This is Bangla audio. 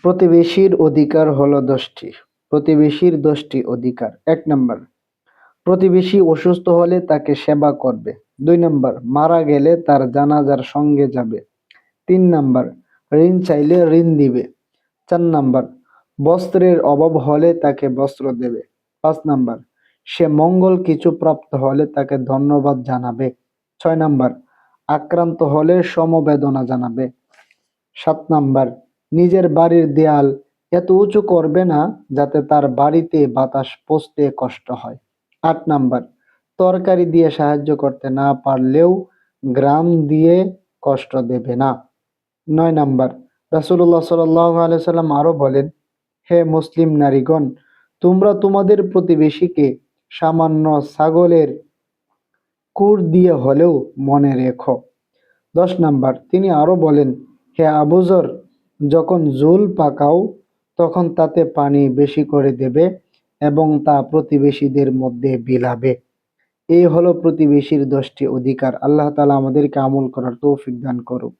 প্রতিবেশীর অধিকার হলো 10টি। প্রতিবেশীর 10টি অধিকার। 1 নাম্বার, প্রতিবেশী অসুস্থ হলে তাকে সেবা করবে। 2 নাম্বার, মারা গেলে তার জানাজার সঙ্গে যাবে। 3 নাম্বার, ঋণ চাইলে ঋণ দিবে। 4 নাম্বার, বস্ত্রের অভাব হলে তাকে বস্ত্র দেবে। 5 নাম্বার, সে মঙ্গল কিছু প্রাপ্ত হলে তাকে ধন্যবাদ জানাবে। 6 নাম্বার, আক্রান্ত হলে সমবেদনা জানাবে। 7 নাম্বার, নিজের বাড়ির দেয়াল এত উঁচু করবে না যাতে তার বাড়িতে বাতাস পৌঁছতে কষ্ট হয়। 8 নাম্বার, তরকারি দিয়ে সাহায্য করতে না পারলেও গ্রাম দিয়ে কষ্ট দেবে না। 9 নাম্বার, রাসূলুল্লাহ সাল্লাল্লাহু আলাইহি সাল্লাম আরো বলেন, হে মুসলিম নারীগণ, তোমরা তোমাদের প্রতিবেশীকে সামান্য ছাগলের কুড় দিয়ে হলেও মনে রেখো। 10 নাম্বার, তিনি আরো বলেন, হে আবু যর, যখন ঝোল পাকাও তখন তাতে পানি বেশি করে দেবে এবং তা প্রতিবেশীদের মধ্যে বিলাবে। এই হলো প্রতিবেশীর 10টি অধিকার। আল্লাহ তাআলা আমাদেরকে আমল করার তৌফিক দান করুক।